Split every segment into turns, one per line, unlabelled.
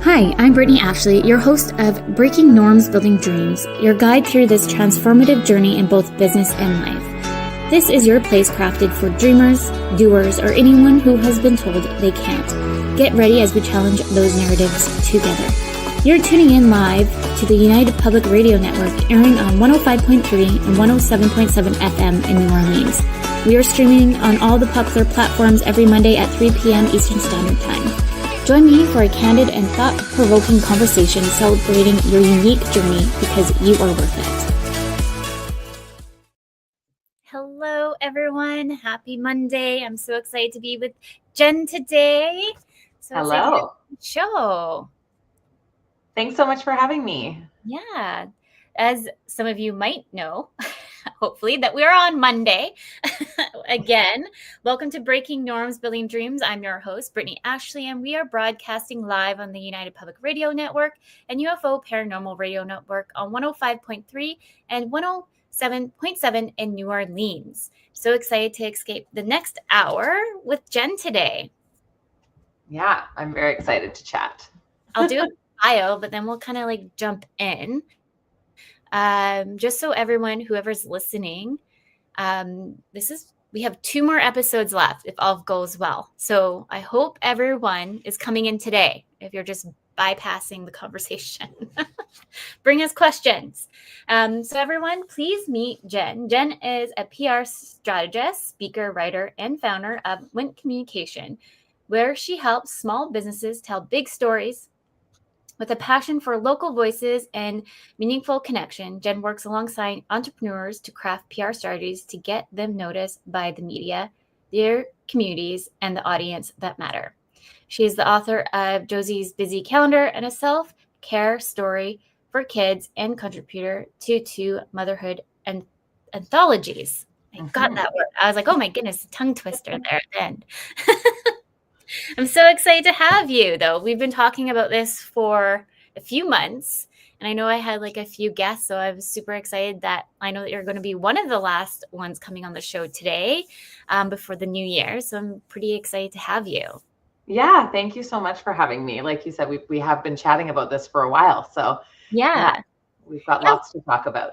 Hi, I'm Brittney Ashley, your host of Breaking Norms, Building Dreams, your guide through this transformative journey in both business and life. This is your place crafted for dreamers, doers, or anyone who has been told they can't. Get ready as we challenge those narratives together. You're tuning in live to the United Public Radio Network, airing on 105.3 and 107.7 FM in New Orleans. We are streaming on all the popular platforms every Monday at 3 p.m. Eastern Standard Time. Join me for a candid and thought-provoking conversation celebrating your unique journey because you are worth it. Hello, everyone. Happy Monday. I'm so excited to be with Jenn today.
Hello.
Show.
Thanks so much for having me.
Yeah. As some of you might know, hopefully, that we're on Monday. Again, welcome to Breaking Norms, Building Dreams. I'm your host, Brittney Ashley, and we are broadcasting live on the United Public Radio Network and UFO Paranormal Radio Network on 105.3 and 107.7 in New Orleans. So excited to escape the next hour with Jenn today.
Yeah, I'm very excited to chat.
I'll do a bio, but then we'll kind of like jump in. Just so everyone, whoever's listening, we have 2 more episodes left if all goes well. So I hope everyone is coming in today. If you're just bypassing the conversation, bring us questions. So everyone, please meet Jenn. Jenn is a PR strategist, speaker, writer, and founder of WINT Communications, where she helps small businesses tell big stories. With a passion for local voices and meaningful connection, Jenn works alongside entrepreneurs to craft PR strategies to get them noticed by the media, their communities, and the audience that matter. She is the author of Josie's Busy Calendar and a self-care story for kids and contributor to 2 motherhood and anthologies. I got that word. I was like, oh my goodness, tongue twister there at the end. I'm so excited to have you, though. We've been talking about this for a few months, and I know I had like a few guests, so I was super excited that I know that you're going to be one of the last ones coming on the show today before the new year. So I'm pretty excited to have you.
Yeah, thank you so much for having me. Like you said, we have been chatting about this for a while, so
yeah.
We've got lots to talk about.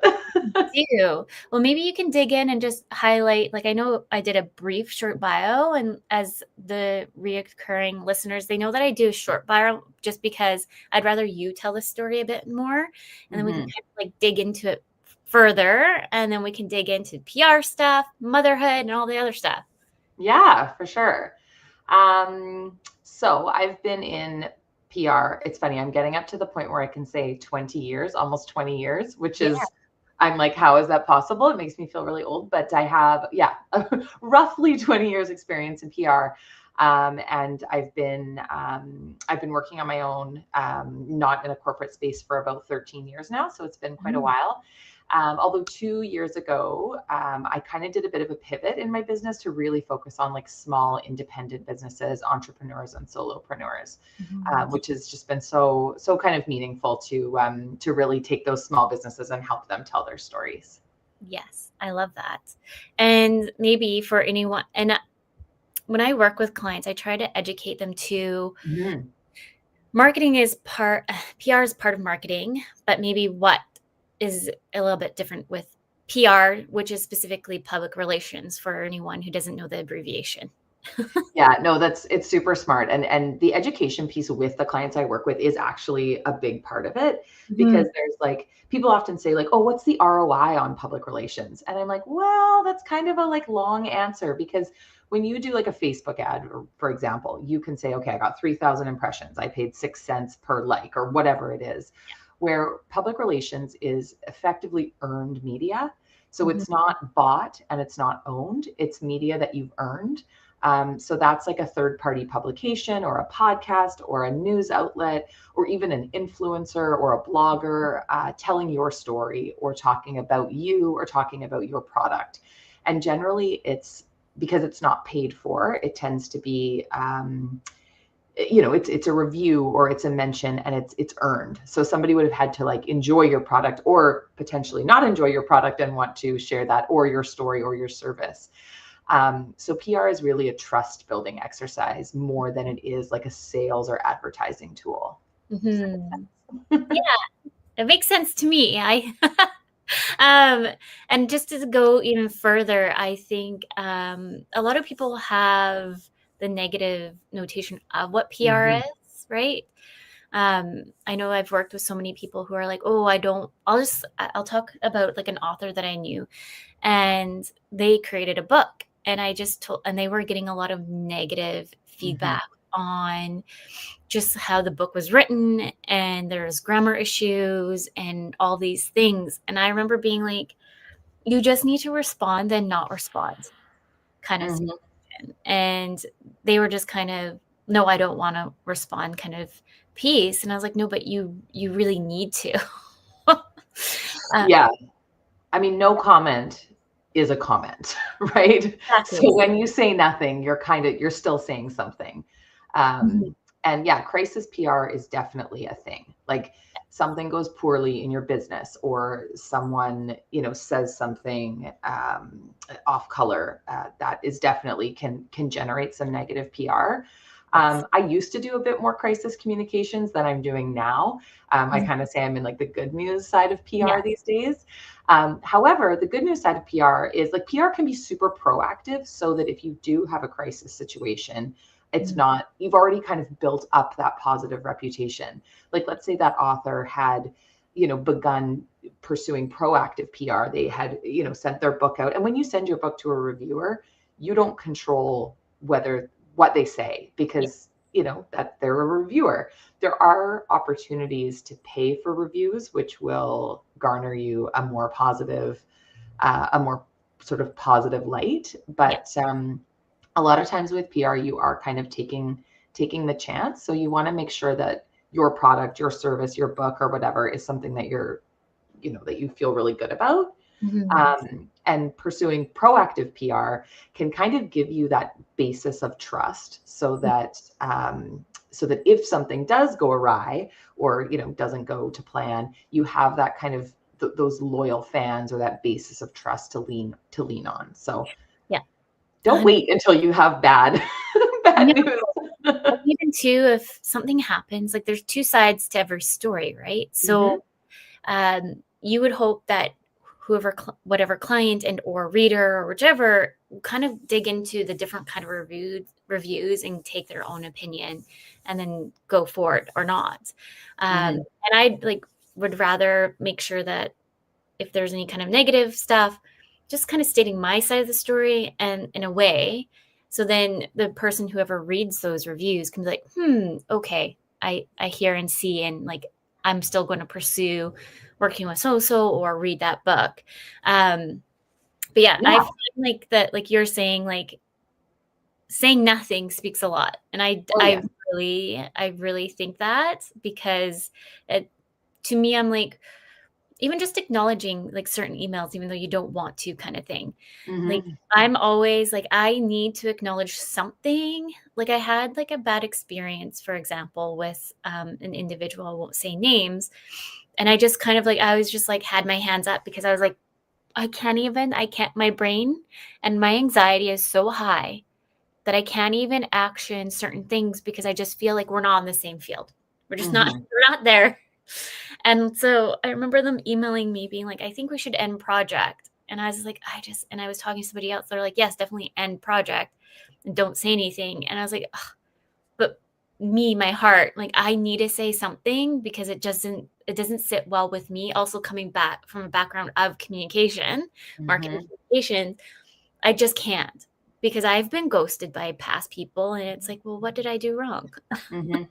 Well, maybe you can dig in and just highlight, like I know I did a brief short bio, and as the reoccurring listeners, they know that I do a short bio just because I'd rather you tell the story a bit more, and then we can kind of like dig into it further, and then we can dig into PR stuff, motherhood, and all the other stuff.
Yeah, for sure. So I've been in PR. It's funny, I'm getting up to the point where I can say 20 years, almost 20 years, which is, I'm like, how is that possible? It makes me feel really old, but I have, roughly 20 years experience in PR. And I've been working on my own, not in a corporate space for about 13 years now. So it's been quite a while. Although 2 years ago, I kind of did a bit of a pivot in my business to really focus on like small independent businesses, entrepreneurs and solopreneurs, which has just been so kind of meaningful to really take those small businesses and help them tell their stories.
Yes, I love that. And maybe for anyone, and when I work with clients, I try to educate them to marketing is PR is part of marketing, but maybe what is a little bit different with PR, which is specifically public relations for anyone who doesn't know the abbreviation.
Yeah, no, it's super smart. And the education piece with the clients I work with is actually a big part of it, because there's like, people often say like, oh, what's the ROI on public relations? And I'm like, well, that's kind of a like long answer, because when you do like a Facebook ad, for example, you can say, okay, I got 3,000 impressions. I paid 6 cents per like, or whatever it is. Where public relations is effectively earned media. So it's not bought and it's not owned. It's media that you've earned. So that's like a third-party publication or a podcast or a news outlet or even an influencer or a blogger telling your story or talking about you or talking about your product. And generally it's because it's not paid for, it tends to be it's a review or it's a mention and it's earned. So somebody would have had to like enjoy your product or potentially not enjoy your product and want to share that or your story or your service. So PR is really a trust building exercise more than it is like a sales or advertising tool.
Mhm. Yeah, it makes sense to me. And just to go even further, I think a lot of people have the negative notation of what PR
Mhm.
is, right? I know I've worked with so many people who are like, oh, I'll talk about like an author that I knew, and they created a book, and and they were getting a lot of negative
Mhm.
feedback on just how the book was written, and there's grammar issues and all these things. And I remember being like, you just need to respond and not respond kind of
Mhm.
situation. And they were just kind of, no, I don't want to respond kind of piece. And I was like, no, but you really need to. uh,
Yeah. I mean, no comment is a comment, right? So
exactly.
when you say nothing, you're still saying something.
Mhm.
And yeah, crisis PR is definitely a thing. Like something goes poorly in your business, or someone, says something off color, that is definitely can generate some negative PR.
Yes.
I used to do a bit more crisis communications than I'm doing now. I
Mhm.
kind of say I'm in like the good news side of
Yeah.
PR these days. However, the good news side of PR is like PR can be super proactive, so that if you do have a crisis situation, it's
Mhm.
not, you've already kind of built up that positive reputation. Like, let's say that author had, begun pursuing proactive PR. They had, sent their book out. And when you send your book to a reviewer, you don't control what they say,
Yeah.
because, that they're a reviewer. There are opportunities to pay for reviews, which will garner you a more sort of positive light.
Yeah.
But a lot of times with PR, you are kind of taking the chance. So you want to make sure that your product, your service, your book, or whatever is something that that you feel really good about.
Mhm.
And pursuing proactive PR can kind of give you that basis of trust, so that if something does go awry, or doesn't go to plan, you have that kind of those loyal fans, or that basis of trust to lean on. So
Yeah.
don't wait until you have bad
No,
bad news.
even too, if something happens, like there's two sides to every story, right?
Mhm.
So you would hope that whatever client and or reader or whichever will kind of dig into the different kind of reviews and take their own opinion and then go for it or not.
Mhm.
And I like would rather make sure that if there's any kind of negative stuff, just kind of stating my side of the story and in a way. So then the person, whoever reads those reviews, can be like, okay, I hear and see, and like I'm still going to pursue working with so or read that book. Um, but yeah, I
Yeah.
find like that, like you're saying, like saying nothing speaks a lot, and
Oh, yeah.
I really think that because it, to me, I'm like, even just acknowledging like certain emails, even though you don't want to, kind of thing. Like
Mhm.
I'm always like, I need to acknowledge something. Like I had like a bad experience, for example, with an individual, I won't say names. And I just kind of like, I was just like, had my hands up because I was like, I can't, my brain and my anxiety is so high that I can't even action certain things because I just feel like we're not on the same field. We're just not,
Mhm.
we're not there. And so I remember them emailing me being like, I think we should end project. And I was like, and I was talking to somebody else. They're like, yes, definitely end project and don't say anything. And I was like, ugh, but me, my heart, like I need to say something because it doesn't sit well with me. Also coming back from a background of communication, marketing
Mhm.
communication, I just can't because I've been ghosted by past people. And it's like, well, what did I do wrong?
Mhm.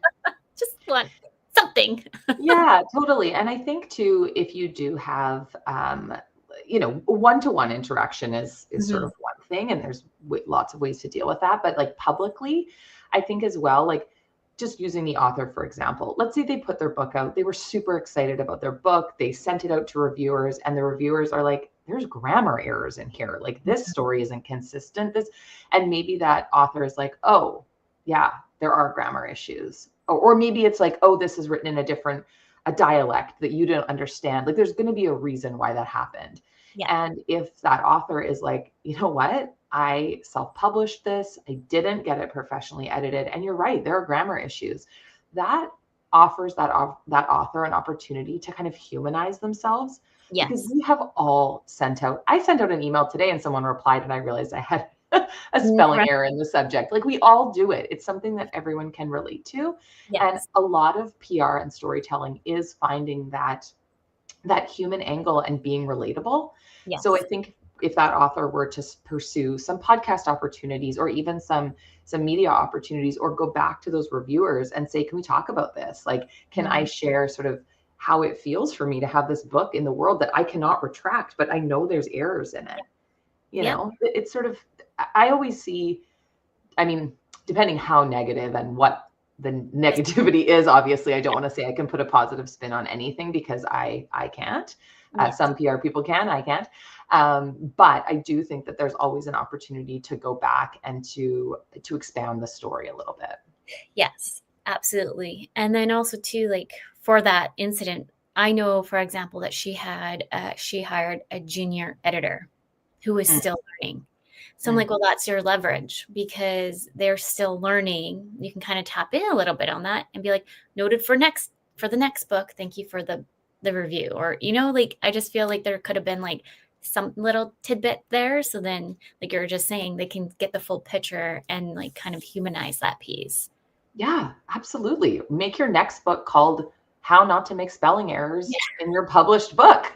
Just want something.
Yeah, totally. And I think too, if you do have, one-to-one interaction is sort
Mhm.
of one thing, and there's lots of ways to deal with that. But like publicly, I think as well, like just using the author for example. Let's say they put their book out, they were super excited about their book, they sent it out to reviewers, and the reviewers are like, "There's grammar errors in here. Like this story isn't consistent." And maybe that author is like, "Oh, yeah, there are grammar issues." Or maybe it's like, "Oh, this is written in a dialect that you don't understand." Like there's going to be a reason why that happened.
Yeah.
And if that author is like, "You know what? I self-published this. I didn't get it professionally edited." And you're right, there are grammar issues. That offers that author an opportunity to kind of humanize themselves. Because
Yes.
we have all I sent out an email today and someone replied and I realized I had a spelling
Right.
error in the subject. Like, we all do it. It's something that everyone can relate to. And
Yes.
a lot of PR and storytelling is finding that human angle and being relatable. So I
Yes.
think if that author were to pursue some podcast opportunities or even some media opportunities, or go back to those reviewers and say, can we talk about this? Like, can I share sort of how it feels for me to have this book in the world that I cannot retract, but I know there's errors in it.
Yep.
It's sort of, I always see, I mean, depending how negative and what the
Yes.
negativity is, obviously, I don't want to say I can put a positive spin on anything, because I can't.
Yes.
Some PR people can, I can't. But I do think that there's always an opportunity to go back and to expand the story a little bit.
Yes, absolutely. And then also too, like for that incident, I know, for example, that she hired a junior editor who was
Mm,
still learning. So I'm
mm.
like, well, that's your leverage, because they're still learning. You can kind of tap in a little bit on that and be like, noted for the next book. Thank you for the review. Or, like, I just feel like there could have been like some little tidbit there. So then, like you're just saying, they can get the full picture and like kind of humanize that piece.
Yeah, absolutely. Make your next book called How Not to Make Spelling Errors in Your Published Book.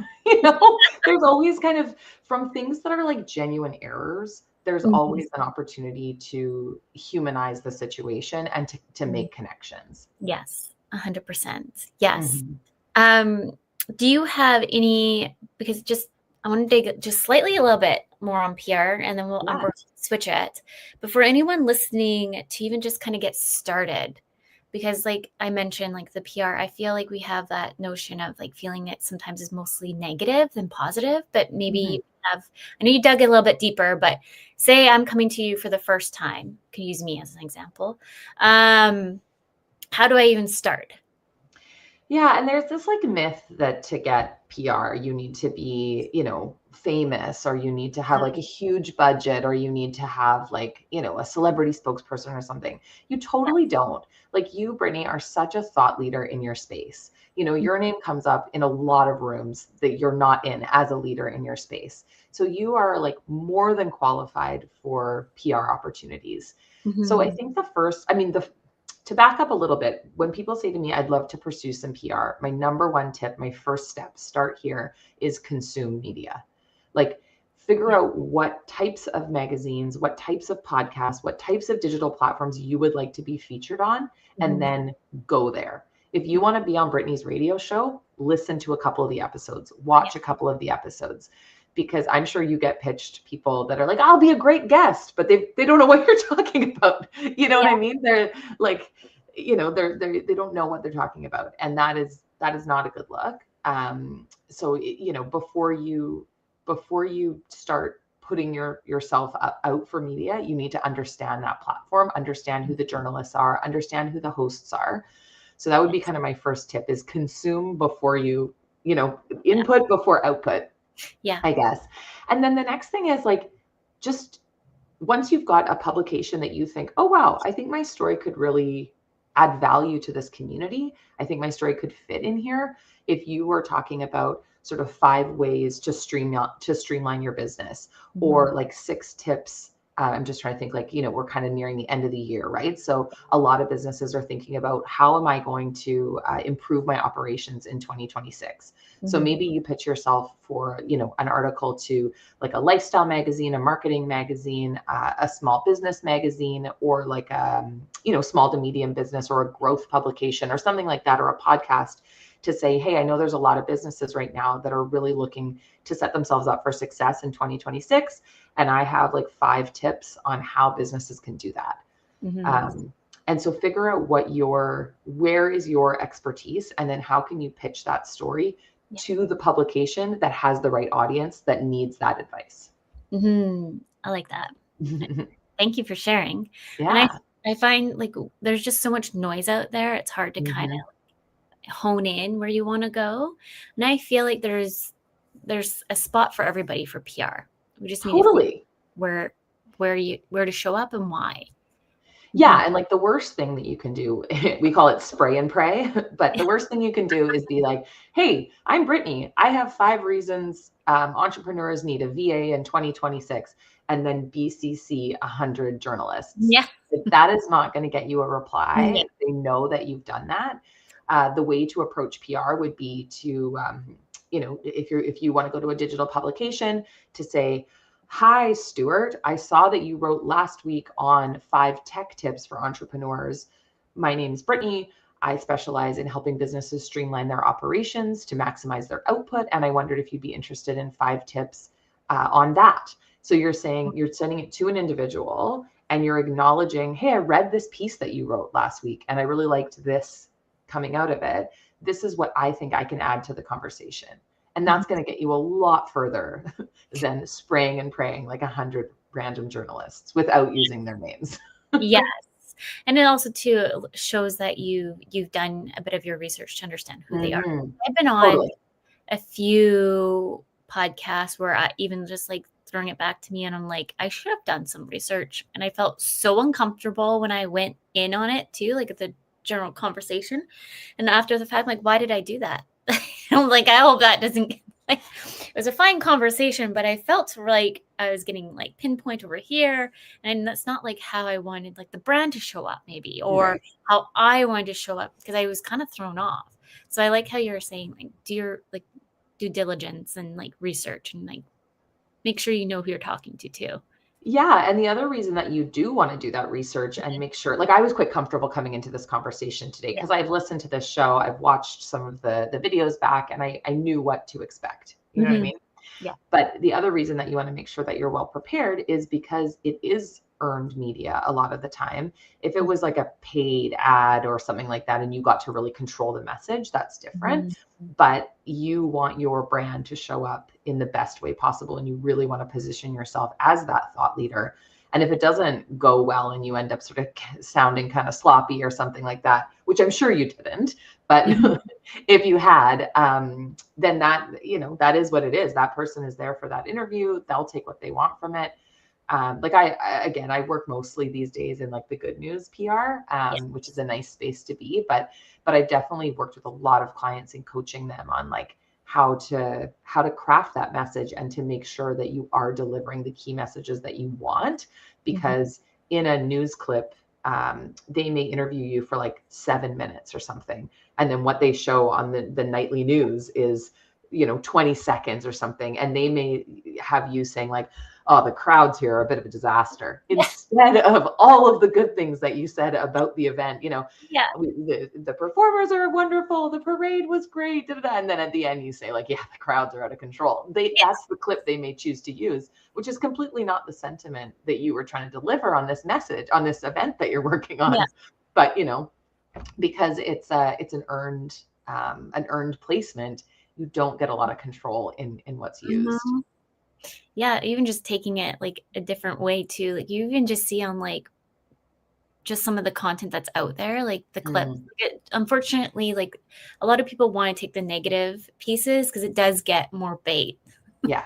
There's always kind of, from things that are like genuine errors, there's
Mhm.
always an opportunity to humanize the situation and to
Mhm.
make connections.
Yes, 100%. Yes.
Mhm.
Um, do you have any, because I want to dig just slightly a little bit more on PR, and then I'm
Yeah.
going to switch it. But for anyone listening to even just kind of get started, because like I mentioned, like the PR, I feel like we have that notion of like feeling it sometimes is mostly negative than positive, but maybe
Mhm.
you have, I know you dug a little bit deeper, but say I'm coming to you for the first time, could use me as an example. How do I even start?
Yeah, and there's this like myth that to get PR, you need to be, famous, or you need to have like a huge budget, or you need to have like, a celebrity spokesperson or something. You
Yeah.
totally don't. Like, you, Brittany, are such a thought leader in your space. Your name comes up in a lot of rooms that you're not in as a leader in your space. So you are like more than qualified for PR opportunities. So I
Mhm.
think to back up a little bit, when people say to me, I'd love to pursue some PR, my number one tip, my first step, start here, is consume media. Like, figure
Yeah.
out what types of magazines, what types of podcasts, what types of digital platforms you would like to be featured on, and
Mhm.
then go there. If you want to be on Brittany's radio show, listen to a couple of the episodes, watch a couple of the episodes, because I'm sure you get pitched people that are like, I'll be a great guest, but they don't know what you're talking about. You know what
Yeah.
I mean? They're like, they don't know what they're talking about. And that is not a good look. So, before you start putting yourself out for media, you need to understand that platform, understand who the journalists are, understand who the hosts are. So that would be
Yes.
kind of my first tip, is consume before
Yeah.
input before output,
Yeah.
I guess. And then the next thing is like, just once you've got a publication that you think, oh, wow, I think my story could really add value to this community. I think my story could fit in here. If you were talking about sort of 5 ways to streamline your business,
Mhm.
or like 6 tips. I'm just trying to think, like, we're kind of nearing the end of the year, right? So a lot of businesses are thinking about, how am I going to improve my operations in 2026? So
Mhm.
maybe you pitch yourself for, an article to like a lifestyle magazine, a marketing magazine, a small business magazine, or like small to medium business, or a growth publication or something like that, or a podcast, to say, hey, I know there's a lot of businesses right now that are really looking to set themselves up for success in 2026. And I have like 5 tips on how businesses can do that.
Mhm.
Um, and so figure out where is your expertise, and then how can you pitch that story
Yeah.
to the publication that has the right audience that needs that advice.
Mhm. I like that. Thank you for sharing. And I
Yeah.
I find like there's just so much noise out there. It's hard to kind
Mhm.
of hone in where you want to go. And I feel like there's a spot for everybody for PR. We just need to figure
Totally.
where where to show up and why.
Yeah. And like the worst thing that you can do, we call it spray and pray, but the worst thing you can do is be like, hey, I'm Brittney. I have 5 reasons entrepreneurs need a VA in 2026, and then BCC 100 journalists.
Yeah.
If that is not going to get you a
Yeah.
reply, they know that you've done that. The way to approach PR would be to, if you want to go to a digital publication, to say, hi, Stuart. I saw that you wrote last week on 5 tech tips for entrepreneurs. My name is Brittney. I specialize in helping businesses streamline their operations to maximize their output. And I wondered if you'd be interested in 5 tips on that. So you're saying you're sending it to an individual and you're acknowledging, hey, I read this piece that you wrote last week and I really liked this coming out of it. This is what I think I can add to the conversation. And that's going to get you a lot further than spraying and praying like 100 random journalists without using their names.
Yes. And it also too shows that you've done a bit of your research to understand who they are. I've been on a few podcasts where I even just like throwing it back to me and I'm like, I should have done some research. And I felt so uncomfortable when I went in on it too, like at the general conversation. And after the fact, like, why did I do that? I'm like, I hope that doesn't like, it was a fine conversation, but I felt like I was getting like pinpoint over here. And that's not like how I wanted like the brand to show up maybe, or how I wanted to show up, because I was kind of thrown off. So I like how you're saying like, do your like due diligence and like research and like make sure you know who you're talking to too.
Yeah. And the other reason that you do want to do that research and make sure, like I was quite comfortable coming into this conversation today because I've listened to this show, I've watched some of the videos back, and I knew what to expect. You know what I mean?
Yeah.
But the other reason that you want to make sure that you're well prepared is because it is earned media a lot of the time. If it was like a paid ad or something like that and you got to really control the message, that's different. But you want your brand to show up in the best way possible, and you really want to position yourself as that thought leader. And if it doesn't go well and you end up sort of sounding kind of sloppy or something like that, which I'm sure you didn't, but if you had, then that, that is what it is. That person is there for that interview. They'll take what they want from it. Like I work mostly these days in like the good news PR, which is a nice space to be, but I've definitely worked with a lot of clients and coaching them on like how to craft that message and to make sure that you are delivering the key messages that you want, because in a news clip, they may interview you for like 7 minutes or something. And then what they show on the nightly news is, 20 seconds or something. And they may have you saying like, oh, the crowds here are a bit of a disaster, instead of all of the good things that you said about the event. The performers are wonderful. The parade was great. And then at the end you say like, yeah, the crowds are out of control. That's the clip they may choose to use, which is completely not the sentiment that you were trying to deliver on this message, on this event that you're working on. But, because it's an earned placement, you don't get a lot of control in what's used.
Yeah, even just taking it like a different way too. Like you even just see on like just some of the content that's out there, like the clips. Unfortunately, like a lot of people want to take the negative pieces because it does get more bait.
Yeah,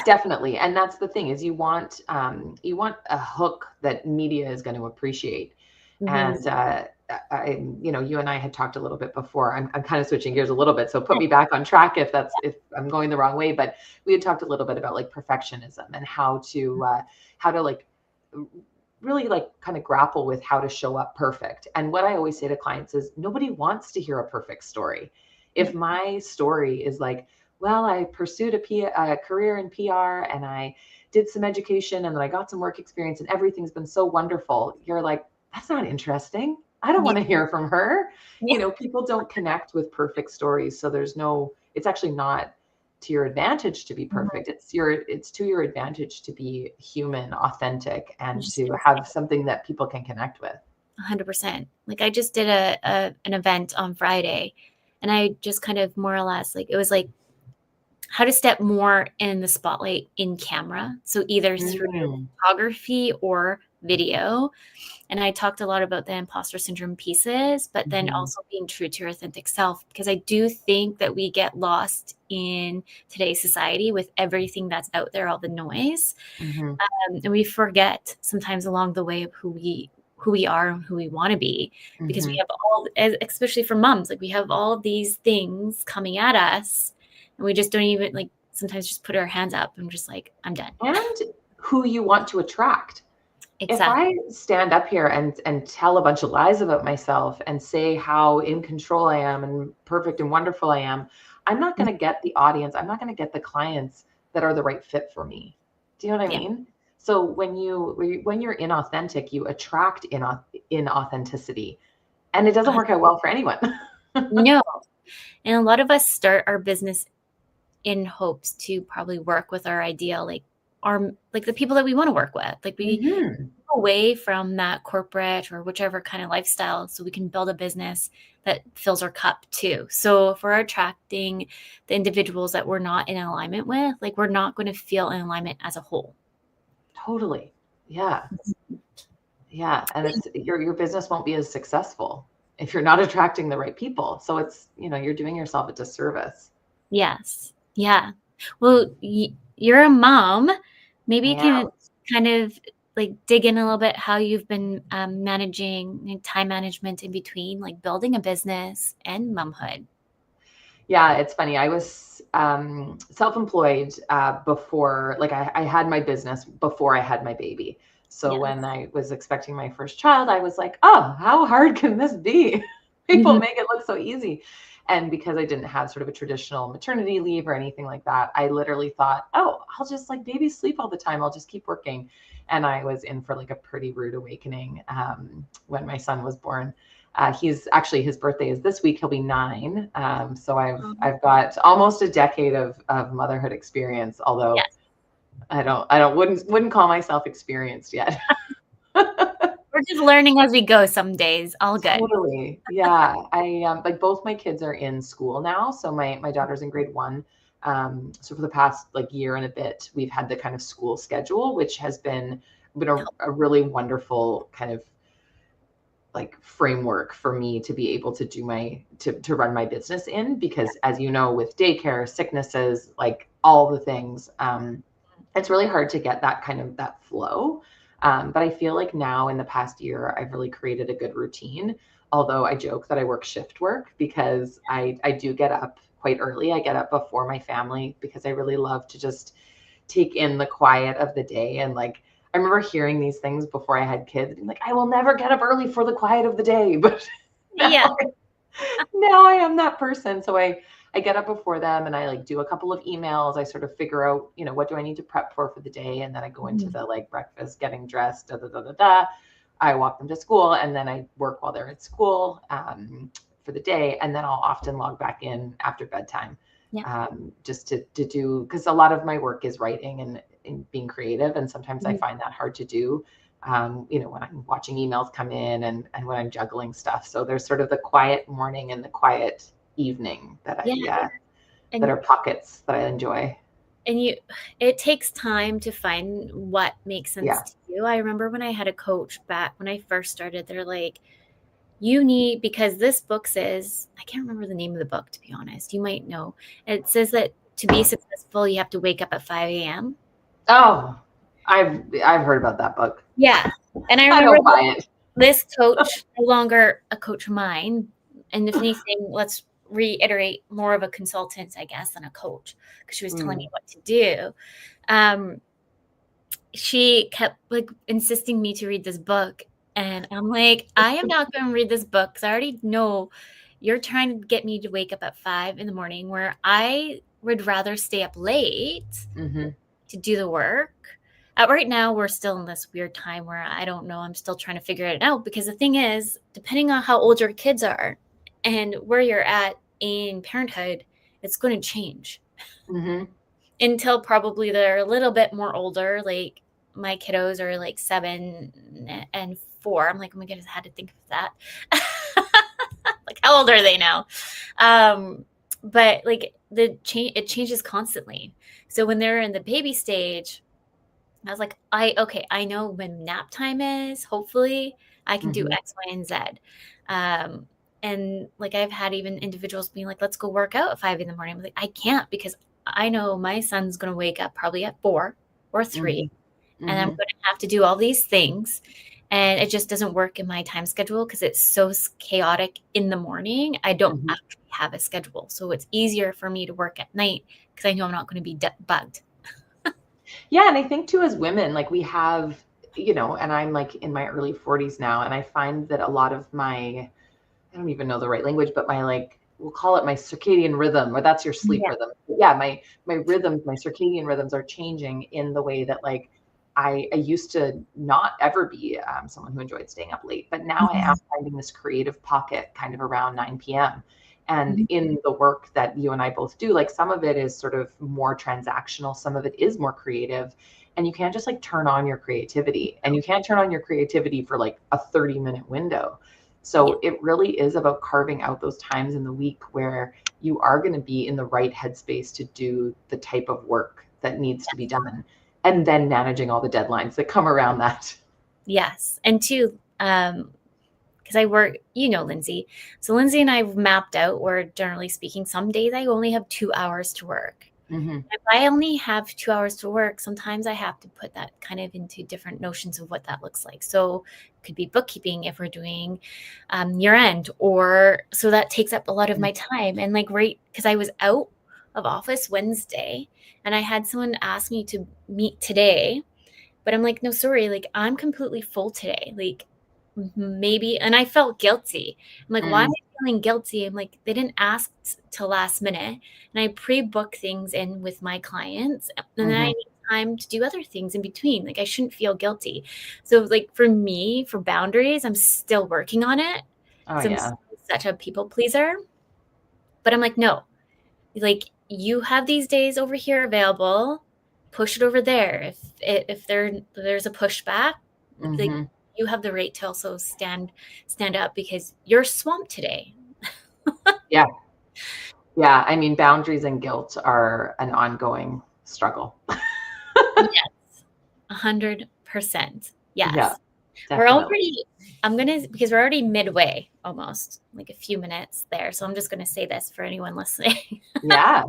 definitely. And that's the thing, is you want a hook that media is going to appreciate. And you and I had talked a little bit before. I'm kind of switching gears a little bit, so put me back on track if I'm going the wrong way. But we had talked a little bit about like perfectionism and how to like really like kind of grapple with how to show up perfect. And what I always say to clients is nobody wants to hear a perfect story. If my story is like, well, I pursued a career in PR and I did some education and then I got some work experience and everything's been so wonderful, you're like, that's not interesting. I don't want to hear from her. People don't connect with perfect stories. So it's actually not to your advantage to be perfect. It's to your advantage to be human, authentic, and to have something that people can connect with.
100%. Like I just did an event on Friday, and I just kind of more or less like, it was like how to step more in the spotlight in camera. So either through photography or video. And I talked a lot about the imposter syndrome pieces, but then also being true to your authentic self, because I do think that we get lost in today's society with everything that's out there, all the noise. And we forget sometimes along the way of who we are and who we want to be, because we have all, especially for moms, like we have all of these things coming at us and we just don't even like sometimes just put our hands up and just like, I'm done.
And who you want to attract.
Exactly.
If I stand up here and tell a bunch of lies about myself and say how in control I am and perfect and wonderful I am, I'm not going to get the audience. I'm not going to get the clients that are the right fit for me. Do you know what I mean? So when you're inauthentic, you attract inauthenticity, and it doesn't work out well for anyone.
No. And a lot of us start our business in hopes to probably work with our ideal, like the people that we want to work with. Like we go away from that corporate or whichever kind of lifestyle so we can build a business that fills our cup too. So if we're attracting the individuals that we're not in alignment with, like we're not going to feel in alignment as a whole.
Totally. Yeah. Yeah. And your business won't be as successful if you're not attracting the right people. So it's, you're doing yourself a disservice.
Yes. Yeah. Well, you're a mom. Maybe you can kind of like dig in a little bit how you've been managing time management in between, like building a business and momhood.
Yeah, it's funny. I was self-employed before, like I had my business before I had my baby. So when I was expecting my first child, I was like, oh, how hard can this be? People make it look so easy. And because I didn't have sort of a traditional maternity leave or anything like that, I literally thought, oh, I'll just like babies sleep all the time. I'll just keep working. And I was in for like a pretty rude awakening when my son was born. His birthday is this week. He'll be 9. So I've got almost a decade of motherhood experience, although wouldn't call myself experienced yet.
We're just learning as we go some days. All good.
Totally. Yeah. I like both my kids are in school now. So my daughter's in grade 1. So for the past like year and a bit, we've had the kind of school schedule, which has been a really wonderful kind of like framework for me to be able to do to run my business in, because as you know, with daycare, sicknesses, like all the things, it's really hard to get that flow. But I feel like now in the past year, I've really created a good routine. Although I joke that I work shift work because I do get up quite early. I get up before my family because I really love to just take in the quiet of the day. And like, I remember hearing these things before I had kids. I'm like, I will never get up early for the quiet of the day. But now I am that person. So I get up before them and I like do a couple of emails. I sort of figure out, what do I need to prep for the day? And then I go into the like breakfast, getting dressed, da, da, da, da, da. I walk them to school and then I work while they're at school for the day. And then I'll often log back in after bedtime just to do, because a lot of my work is writing and being creative. And sometimes I find that hard to do, when I'm watching emails come in and when I'm juggling stuff. So there's sort of the quiet morning and the quiet evening that that are pockets that I enjoy.
And it takes time to find what makes sense to you. I remember when I had a coach back when I first started, they're like, because this book says, I can't remember the name of the book, to be honest. You might know. It says that to be successful, you have to wake up at 5 a.m.
Oh, I've heard about that book.
Yeah. And I remember this coach, no longer a coach of mine. And if anything, let's reiterate, more of a consultant, I guess, than a coach, because she was telling me what to do. She kept like insisting me to read this book. And I'm like, I am not going to read this book because I already know you're trying to get me to wake up at 5 a.m, where I would rather stay up late to do the work. Right now, we're still in this weird time where I don't know. I'm still trying to figure it out, because the thing is, depending on how old your kids are and where you're at in parenthood, it's going to change until probably they're a little bit more older. Like my kiddos are like 7 and 4. I'm like, oh my goodness, I had to think of that. Like, how old are they now? But like it changes constantly. So when they're in the baby stage, I was like, I know when nap time is. Hopefully I can do
Mhm.
X, Y, and Z. And like I've had even individuals being like, let's go work out at 5 a.m. I'm like, I can't because I know my son's going to wake up probably at 4 or 3,
Mhm.
and I'm
Mhm.
going to have to do all these things. And it just doesn't work in my time schedule because it's so chaotic in the morning. I don't
Mhm.
actually have a schedule. So it's easier for me to work at night because I know I'm not going to be bugged.
Yeah, and I think too as women, like we have, and I'm like in my early 40s now, and I find that a lot of my, I don't even know the right language, but my like, we'll call it my circadian rhythm, or that's your sleep
Yeah.
rhythm. But yeah, my rhythms, my circadian rhythms are changing in the way that like I used to not ever be someone who enjoyed staying up late, but now I am
Mhm.
finding this creative pocket kind of around 9 p.m. And
Mhm.
in the work that you and I both do, like some of it is sort of more transactional, some of it is more creative. And you can't just like turn on your creativity, and you can't turn on your creativity for like a 30-minute window.
Yeah.
So it really is about carving out those times in the week where you are going to be in the right headspace to do the type of work that needs to be done, and then managing all the deadlines that come around that.
Yes. And two, because I work, Lindsay. So Lindsay and I have mapped out where generally speaking, some days I only have 2 hours to work.
Mm-hmm.
If I only have 2 hours to work, sometimes I have to put that kind of into different notions of what that looks like. So it could be bookkeeping if we're doing year end, or so that takes up a lot of my time. And like, right, because I was out of office Wednesday and I had someone ask me to meet today, but I'm like, no, sorry, like I'm completely full today. Like maybe, and I felt guilty. I'm like, why am
Mm-hmm.
I feeling guilty? I'm like, they didn't ask till last minute, and I pre-book things in with my clients, and then I
Mm-hmm.
need time to do other things in between. Like I shouldn't feel guilty. So like for me, for boundaries, I'm still working on it
Oh
because I'm
yeah.
still such a people pleaser. But I'm like, no, like you have these days over here available, push it over there. If there's a pushback, like
Mm-hmm.
you have the right to also stand up because you're swamped today.
Yeah. Yeah. I mean, boundaries and guilt are an ongoing struggle.
Yes, 100%.
Yeah,
Yes. We're
definitely.
already, because we're already midway almost, like a few minutes there. So I'm just gonna say this for anyone listening.
Yeah.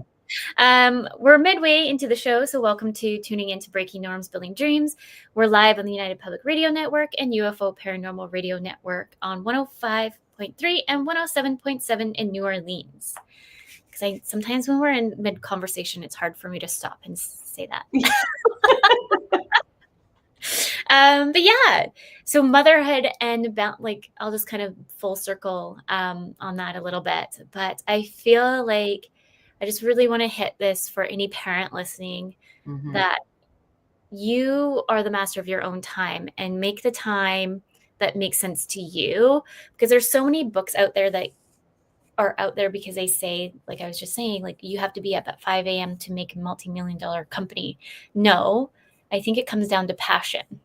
We're midway into the show, so welcome to tuning into Breaking Norms, Building Dreams. We're live on the United Public Radio Network and UFO Paranormal Radio Network on 105.3 and 107.7 in New Orleans. Because sometimes when we're in mid conversation, it's hard for me to stop and say that. But yeah, so motherhood and about like I'll just kind of full circle on that a little bit. But I feel like I just really want to hit this for any parent listening
Mm-hmm.
that you are the master of your own time and make the time that makes sense to you, because there's so many books out there that are out there because they say, like I was just saying, like you have to be up at 5 a.m. to make a multi-million-dollar company. No, I think it comes down to passion.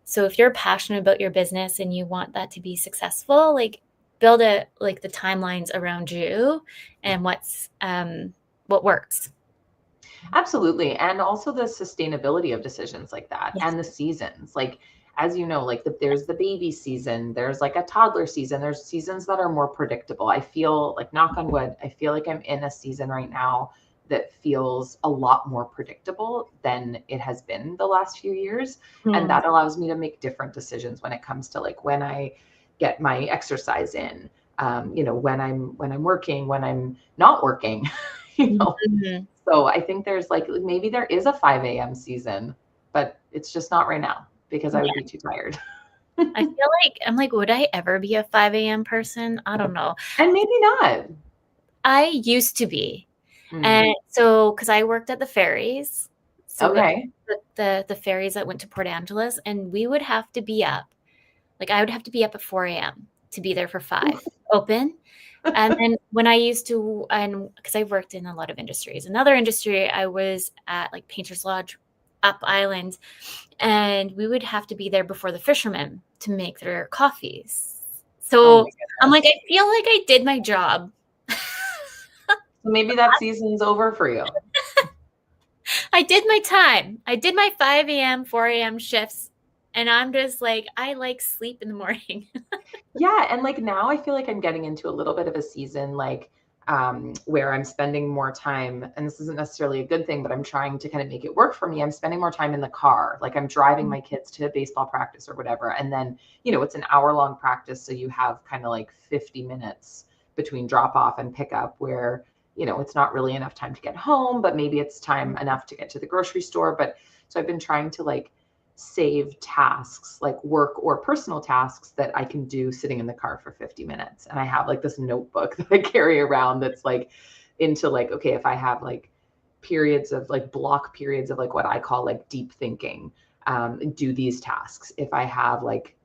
So if you're passionate about your business and you want that to be successful, like build it like the timelines around you and what works.
Absolutely. And also the sustainability of decisions like that,
Yes.
and the seasons. Like, as you know, like there's the baby season, there's like a toddler season, there's seasons that are more predictable. I feel like, knock on wood, I feel like I'm in a season right now that feels a lot more predictable than it has been the last few years. And
Hmm.
that allows me to make different decisions when it comes to like when I get my exercise in, when I'm working, when I'm not working, you know.
Mhm.
So I think there's like maybe there is a 5 a.m. season, but it's just not right now because I would
Yeah.
be too tired.
I feel like I'm like, would I ever be a 5 a.m. person? I don't know.
And maybe not.
I used to be.
Mm.
And so, because I worked at the ferries, so
Okay.
the ferries that went to Port Angeles, and we would have to be up. Like I would have to be up at 4 a.m. to be there for 5 open. And then when I used to, and because I worked in a lot of industries, another industry, I was at like Painter's Lodge up island, and we would have to be there before the fishermen to make their coffees.
Oh my
So I'm like,
goodness.
I feel like I did my job.
So maybe that season's over for you.
I did my time. I did my 5 a.m., 4 a.m. shifts. And I'm just like, I like sleep in the morning.
Yeah, and like now I feel like I'm getting into a little bit of a season like where I'm spending more time, and this isn't necessarily a good thing, but I'm trying to kind of make it work for me. I'm spending more time in the car. Like I'm driving my kids to baseball practice or whatever. And then, it's an hour-long practice, so you have kind of like 50 minutes between drop off and pickup where, it's not really enough time to get home, but maybe it's time enough to get to the grocery store. But so I've been trying to like save tasks like work or personal tasks that I can do sitting in the car for 50 minutes. And I have like this notebook that I carry around that's like into like, okay, if I have like periods of like block periods of like what I call like deep thinking, do these tasks. If I have like,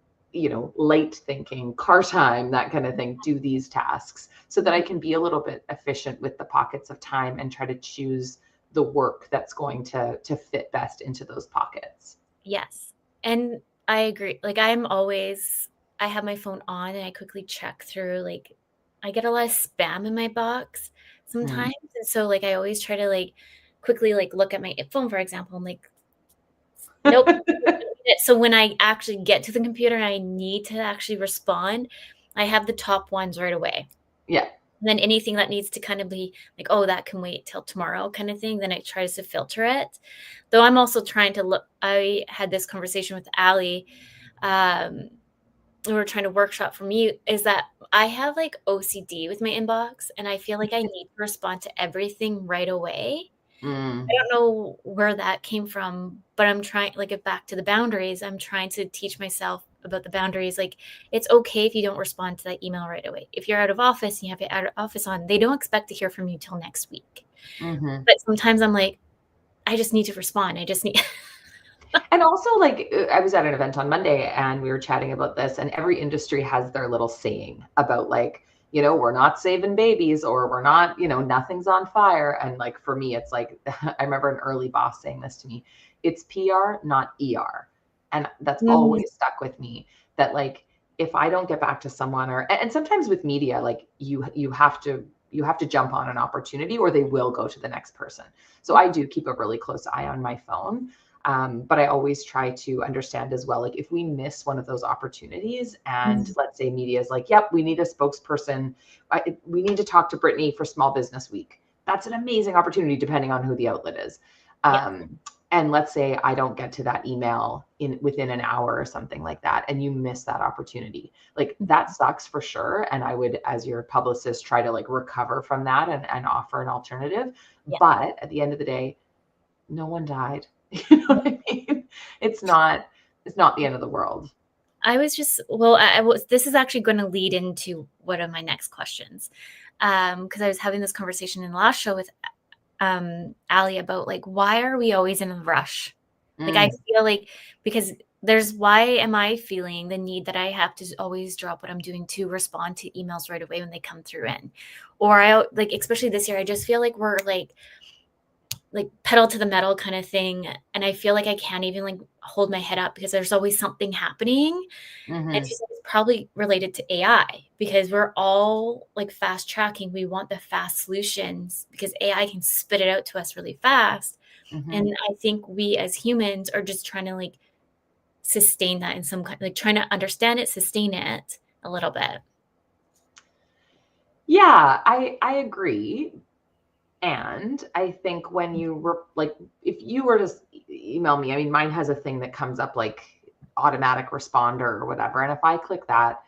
light thinking, car time, that kind of thing, do these tasks so that I can be a little bit efficient with the pockets of time and try to choose the work that's going to fit best into those pockets.
Yes. And I agree. Like I have my phone on and I quickly check through, like I get a lot of spam in my box
Mm.
sometimes. And so like I always try to like quickly like look at my phone, for example. I'm like, nope. So when I actually get to the computer and I need to actually respond, I have the top ones right away.
Yeah.
And then anything that needs to kind of be like, oh, that can wait till tomorrow kind of thing, then I try to filter it. Though I'm also trying to look, I had this conversation with Allie. We were trying to workshop for me is that I have like OCD with my inbox and I feel like I need to respond to everything right away. I
Mm.
don't know where that came from, but I'm trying, like, get back to the boundaries. I'm trying to teach myself about the boundaries. Like, it's okay if you don't respond to that email right away. If you're out of office and you have your out of office on, they don't expect to hear from you till next week.
Mm-hmm.
But sometimes I'm like, I just need to respond. I just need.
And also, like, I was at an event on Monday and we were chatting about this, and every industry has their little saying about, like, we're not saving babies or we're not, nothing's on fire. And like, for me, it's like, I remember an early boss saying this to me, it's PR, not ER. And that's
Mm,
always stuck with me that, like, if I don't get back to someone and sometimes with media, like you have to jump on an opportunity or they will go to the next person. So I do keep a really close eye on my phone. But I always try to understand as well, like if we miss one of those opportunities and
mm,
let's say media is like, yep, we need a spokesperson. We need to talk to Brittney for Small Business Week. That's an amazing opportunity depending on who the outlet is.
yeah.
And let's say I don't get to that email within an hour or something like that, and you miss that opportunity. Like that sucks for sure. And I would, as your publicist, try to like recover from that and offer an alternative.
Yeah.
But at the end of the day, no one died. You know what I mean? It's not the end of the world.
I was just, well, I was, this is actually going to lead into one of my next questions. Because I was having this conversation in the last show with Allie about like, why are we always in a rush? Like, I
Mm,
feel like because why am I feeling the need that I have to always drop what I'm doing to respond to emails right away when they come through in, or I like, especially this year, I just feel like we're like pedal to the metal kind of thing. And I feel like I can't even like hold my head up because there's always something happening. And she
mhm,
said it's probably related to AI because we're all like fast tracking. We want the fast solutions because AI can spit it out to us really fast. And
mhm.
I think we as humans are just trying to like sustain that in some kind, like trying to understand it, sustain it a little bit.
Yeah, I agree. And I think when you were like, if you were to email me, I mean, mine has a thing that comes up like automatic responder or whatever. And if I click that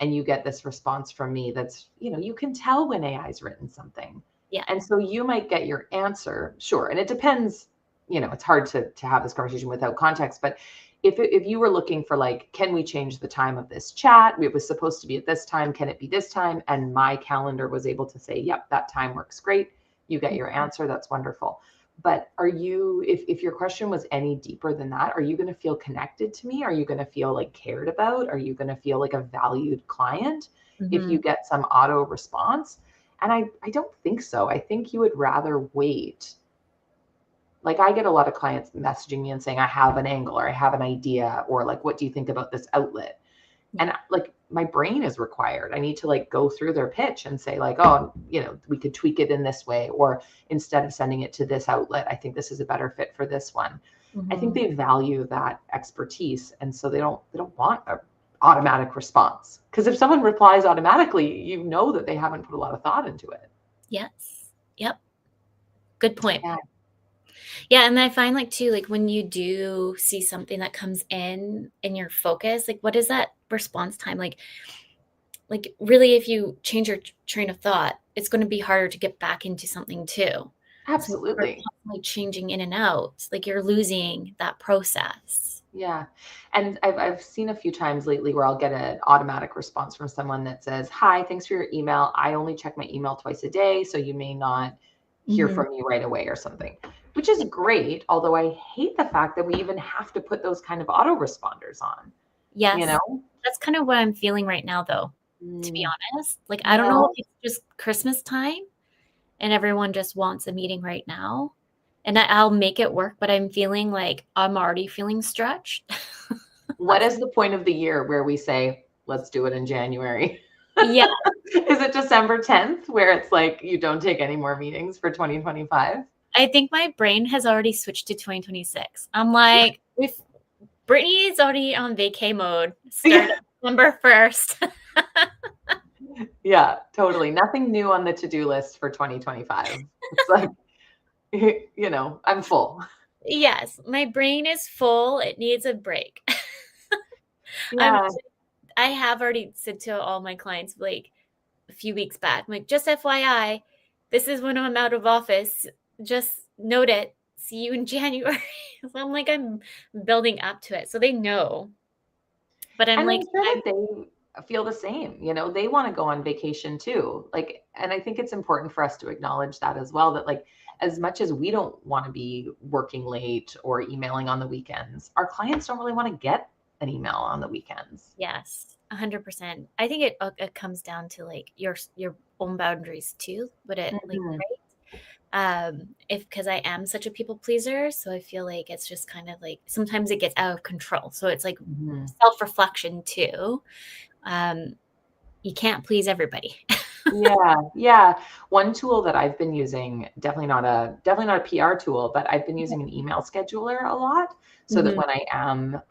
and you get this response from me, that's, you can tell when AI's written something.
Yeah.
And so you might get your answer, sure. And it depends, it's hard to have this conversation without context, but if you were looking for like, can we change the time of this chat? It was supposed to be at this time. Can it be this time? And my calendar was able to say, yep, that time works great. You get your answer. That's wonderful. But are you, if your question was any deeper than that, are you going to feel connected to me? Are you going to feel like cared about? Are you going to feel like a valued client if
Mm-hmm.
you get some auto response? And I don't think so. I think you would rather wait. Like I get a lot of clients messaging me and saying, I have an angle or I have an idea, or like, what do you think about this outlet? And like my brain is required. I need to like go through their pitch and say like, oh, we could tweak it in this way, or instead of sending it to this outlet, I think this is a better fit for this one. I think they value that expertise. And so they don't want an automatic response. Because if someone replies automatically, you know that they haven't put a lot of thought into it.
Yes. Yep. Good point.
Yeah.
Yeah. And I find like too, like when you do see something that comes in your focus, like what is that response time? Like really, if you change your train of thought, it's going to be harder to get back into something too.
Absolutely.
So like changing in and out, like you're losing that process.
Yeah. And I've seen a few times lately where I'll get an automatic response from someone that says, hi, thanks for your email. I only check my email twice a day, so you may not hear from me right away or something, which is great. Although I hate the fact that we even have to put those kind of autoresponders on.
Yes. That's kind of what I'm feeling right now, though, to be honest. Like, I don't know if it's just Christmas time and everyone just wants a meeting right now. And I'll make it work, but I'm feeling like I'm already feeling stretched.
What is the point of the year where we say, let's do it in January?
Yeah.
Is it December 10th where it's like you don't take any more meetings for 2025?
I think my brain has already switched to 2026. I'm like, if Brittney is already on vacay mode, start December 1st.
Yeah, totally. Nothing new on the to-do list for 2025. It's like, I'm full.
Yes, my brain is full. It needs a break.
Yeah.
I have already said to all my clients like a few weeks back, I'm like, just FYI, this is when I'm out of office. Just note it. See you in January. So I'm like, I'm building up to it. So they know. But I'm like,
sure that they feel the same. They want to go on vacation too. Like, and I think it's important for us to acknowledge that as well, that like, as much as we don't want to be working late or emailing on the weekends, our clients don't really want to get an email on the weekends.
Yes, 100%. I think it comes down to like your own boundaries too. But it like right. Because I am such a people pleaser, so I feel like it's just kind of like sometimes it gets out of control. So it's like self-reflection too. You can't please everybody.
Yeah. One tool that I've been using, definitely not a PR tool, but I've been using an email scheduler a lot, so that when I am,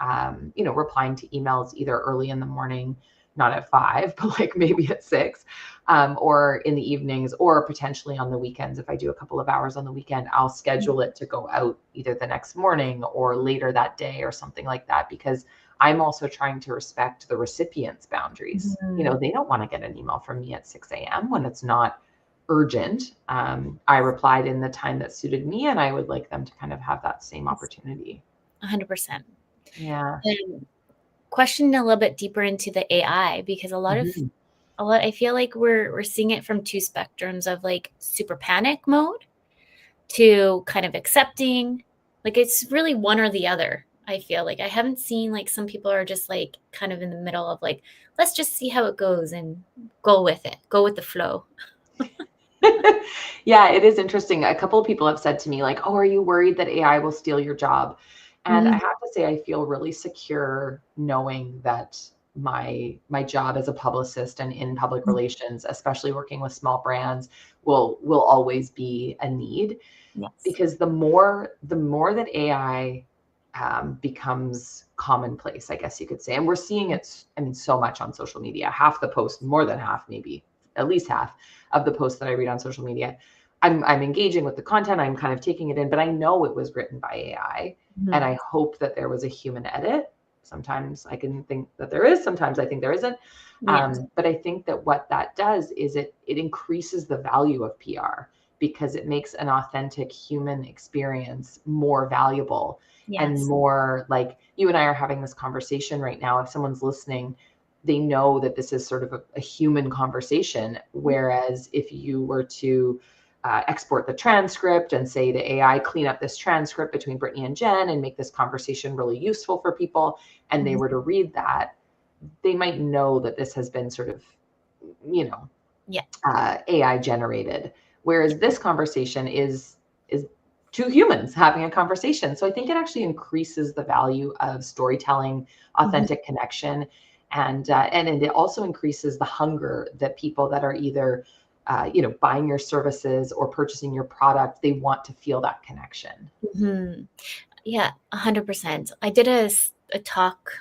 replying to emails either early in the morning, not at 5, but like maybe at 6, or in the evenings, or potentially on the weekends. If I do a couple of hours on the weekend, I'll schedule it to go out either the next morning or later that day or something like that, because I'm also trying to respect the recipient's boundaries. They don't want to get an email from me at 6 a.m. when it's not urgent. I replied in the time that suited me, and I would like them to kind of have that same opportunity.
100%.
Yeah.
Question a little bit deeper into the AI, because I feel like we're seeing it from two spectrums of like super panic mode to kind of accepting. Like it's really one or the other. I feel like I haven't seen like some people are just like kind of in the middle of like, let's just see how it goes and go with it, go with the flow.
Yeah, it is interesting. A couple of people have said to me like, oh, are you worried that AI will steal your job? And I have to say, I feel really secure knowing that my job as a publicist and in public relations, especially working with small brands, will always be a need.
Yes.
Because the more that AI becomes commonplace, I guess you could say. And we're seeing it, so much on social media. Half the posts, more than half, maybe at least half of the posts that I read on social media, I'm engaging with the content. I'm kind of taking it in, but I know it was written by AI, and I hope that there was a human edit. Sometimes I can think that there is, sometimes I think there isn't.
Yes.
But I think that what that does is it increases the value of PR, because it makes an authentic human experience more valuable.
Yes.
And more like you and I are having this conversation right now. If someone's listening, they know that this is sort of a human conversation. Whereas if you were to export the transcript and say to AI, clean up this transcript between Brittney and Jenn and make this conversation really useful for people, and they were to read that, they might know that this has been sort of, AI generated. Whereas this conversation is two humans having a conversation. So I think it actually increases the value of storytelling, authentic connection. And it also increases the hunger that people that are either, buying your services or purchasing your product, they want to feel that connection.
Mm-hmm. Yeah, 100%. I did a talk,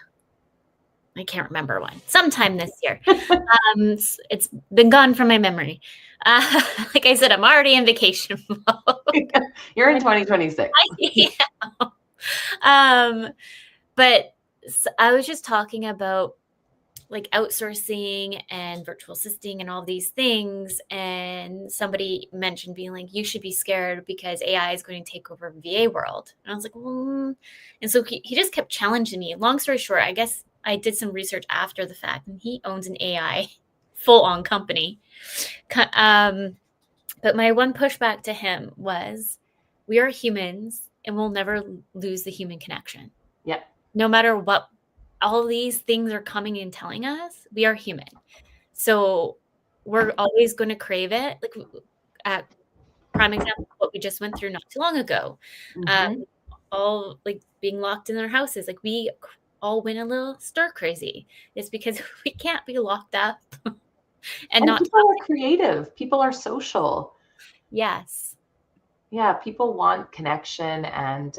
I can't remember when, sometime this year. It's been gone from my memory. Like I said, I'm already in vacation mode.
You're in 2026.
Yeah. But I was just talking about like outsourcing and virtual assisting and all these things. And somebody mentioned being like, you should be scared because AI is going to take over VA world. And I was like, and so he just kept challenging me. Long story short, I guess I did some research after the fact, and he owns an AI full-on company. But my one pushback to him was, we are humans and we'll never lose the human connection.
Yep.
No matter what all these things are coming and telling us, we are human. So we're always going to crave it. Like, prime example, what we just went through not too long ago. All like being locked in our houses. Like we all went a little stir crazy. It's because we can't be locked up and not
people are creative. People are social.
Yes.
Yeah, people want connection, and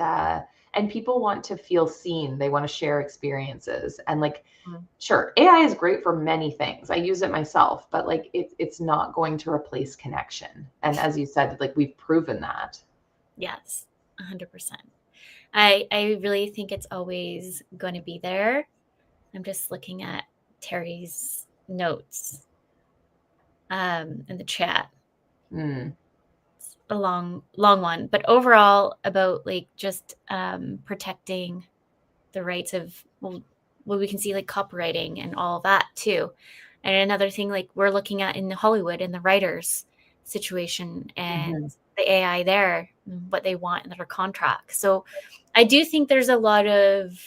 people want to feel seen. They want to share experiences. And like, sure, AI is great for many things. I use it myself, but like it's not going to replace connection. And as you said, like we've proven that.
Yes, 100%. I really think it's always going to be there. I'm just looking at Terry's notes in the chat. It's a long one, but overall about like just protecting the rights of, well, we can see like copywriting and all that too. And another thing, like we're looking at in Hollywood in the writers situation and the AI there, what they want in their contract. So I do think there's a lot of